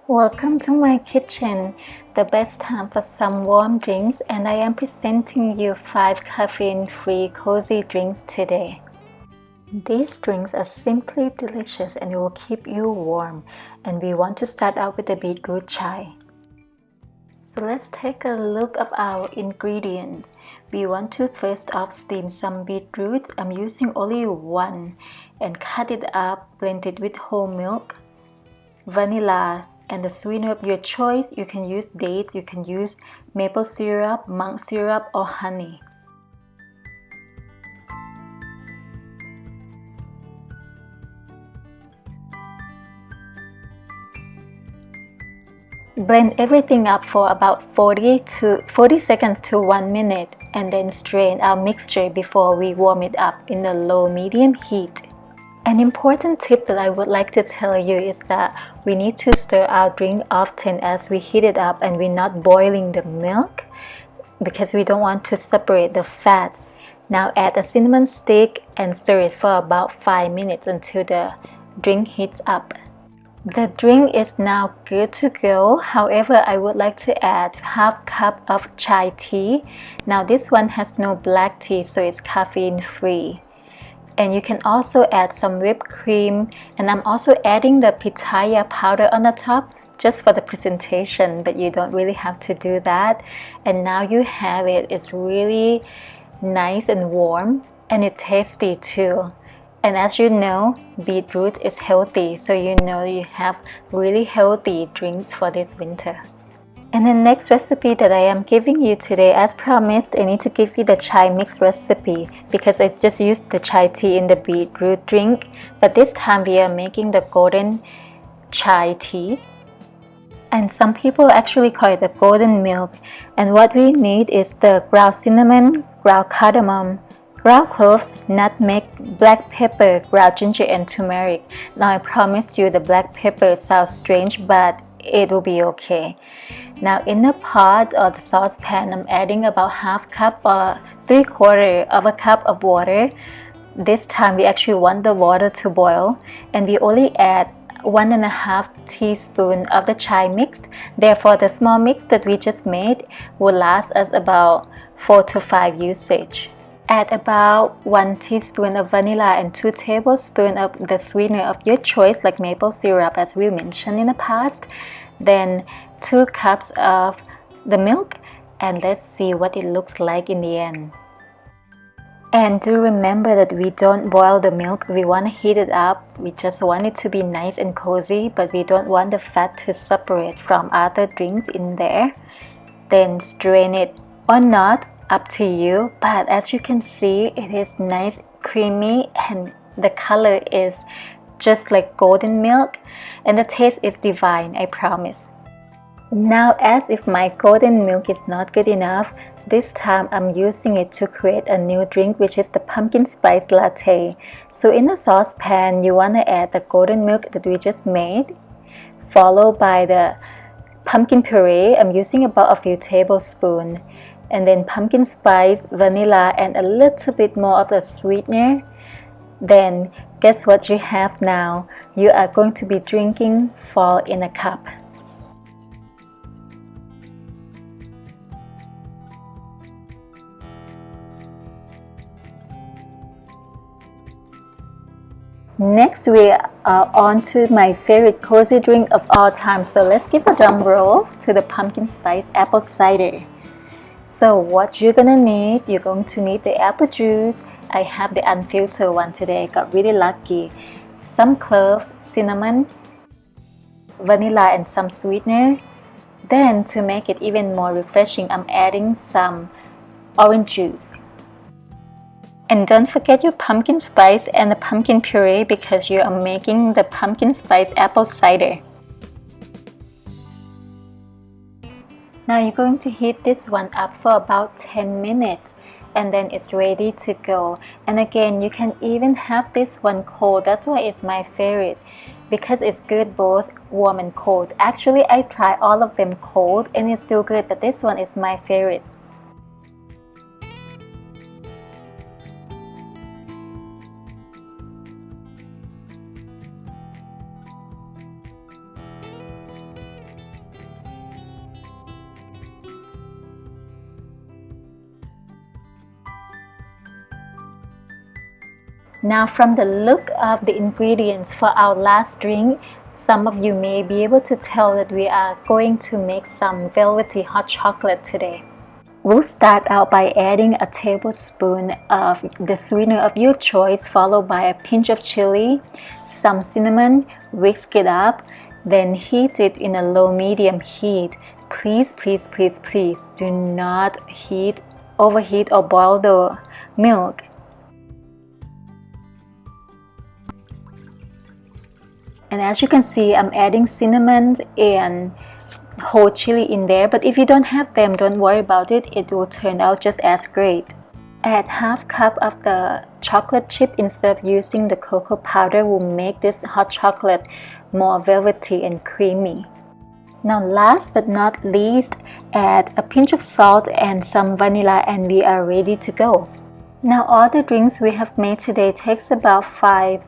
Welcome to my kitchen, the best time for some warm drinks, and I am presenting you 5 caffeine-free cozy drinks today. These drinks are simply delicious and it will keep you warm, and we want to start out with the Beetroot Chai. So let's take a look at our ingredients. We want to first off steam some beetroot. I'm using only one, and cut it up, blend it with whole milk, vanilla, and the sweetener of your choice. You can use dates, you can use maple syrup, monk syrup, or honey. Blend everything up for about 40 seconds to 1 minute, and then strain our mixture before we warm it up in a low-medium heat. An important tip that I would like to tell you is that we need to stir our drink often as we heat it up, and we're not boiling the milk because we don't want to separate the fat. Now add a cinnamon stick and stir it for about 5 minutes until the drink heats up. The drink is now good to go. However, I would like to add half cup of chai tea. Now this one has no black tea, so it's caffeine free. And you can also add some whipped cream, and I'm also adding the pitaya powder on the top just for the presentation, but you don't really have to do that. And now you have it. It's really nice and warm, and it's tasty too. And as you know, beetroot is healthy, so you know you have really healthy drinks for this winter. And the next recipe that I am giving you today, as promised, I need to give you the chai mix recipe because I just used the chai tea in the beetroot drink, but this time we are making the golden chai tea. And some people actually call it the golden milk. And what we need is the ground cinnamon, ground cardamom, ground cloves, nutmeg, black pepper, ground ginger, and turmeric. Now I promise you the black pepper sounds strange, but it will be okay. Now in the pot or the saucepan, I'm adding about half cup or 3/4 of a cup of water. This time we actually want the water to boil, and we only add 1.5 teaspoons of the chai mix. Therefore, the small mix that we just made will last us about 4 to 5 usage. Add about 1 teaspoon of vanilla and 2 tablespoons of the sweetener of your choice, like maple syrup as we mentioned in the past. Then 2 cups of the milk, and let's see what it looks like in the end. And do remember that we don't boil the milk, we want to heat it up. We just want it to be nice and cozy, but we don't want the fat to separate from other drinks in there. Then strain it or not, up to you, but as you can see, it is nice, creamy, and the color is just like golden milk, and the taste is divine, I promise. Now, as if my golden milk is not good enough, this time I'm using it to create a new drink, which is the pumpkin spice latte. So in the saucepan, you want to add the golden milk that we just made, followed by the pumpkin puree. I'm using about a few tablespoons, and then pumpkin spice, vanilla, and a little bit more of the sweetener. Then guess what you have now? You are going to be drinking fall in a cup. Next, we are on to my favorite cozy drink of all time. So let's give a drum roll to the pumpkin spice apple cider. So what you're gonna need, you're going to need the apple juice. I have the unfiltered one today, I got really lucky. Some cloves, cinnamon, vanilla, and some sweetener. Then to make it even more refreshing, I'm adding some orange juice. And don't forget your pumpkin spice and the pumpkin puree because you are making the pumpkin spice apple cider. Now you're going to heat this one up for about 10 minutes, and then it's ready to go. And again, you can even have this one cold. That's why it's my favorite, because it's good both warm and cold. Actually, I try all of them cold and it's still good, but this one is my favorite. Now from the look of the ingredients for our last drink, some of you may be able to tell that we are going to make some velvety hot chocolate today. We'll start out by adding a tablespoon of the sweetener of your choice, followed by a pinch of chili, some cinnamon, whisk it up, then heat it in a low-medium heat. Please, please, please, please do not overheat or boil the milk. And as you can see, I'm adding cinnamon and whole chili in there, but if you don't have them, don't worry about it, it will turn out just as great. Add half cup of the chocolate chip instead of using the cocoa powder will make this hot chocolate more velvety and creamy. Now last but not least, add a pinch of salt and some vanilla and we are ready to go. Now all the drinks we have made today takes about 5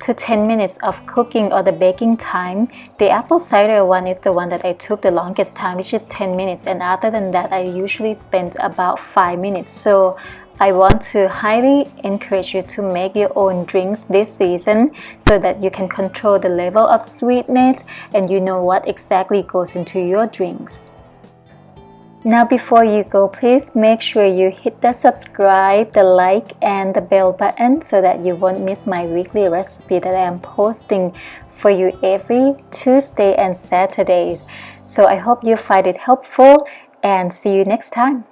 to 10 minutes of cooking or the baking time. The apple cider one is the one that I took the longest time, which is 10 minutes, and other than that I usually spend about 5 minutes. So I want to highly encourage you to make your own drinks this season so that you can control the level of sweetness and you know what exactly goes into your drinks. Now before you go, please make sure you hit the subscribe, the like and the bell button so that you won't miss my weekly recipe that I am posting for you every Tuesday and Saturdays. So I hope you find it helpful and see you next time.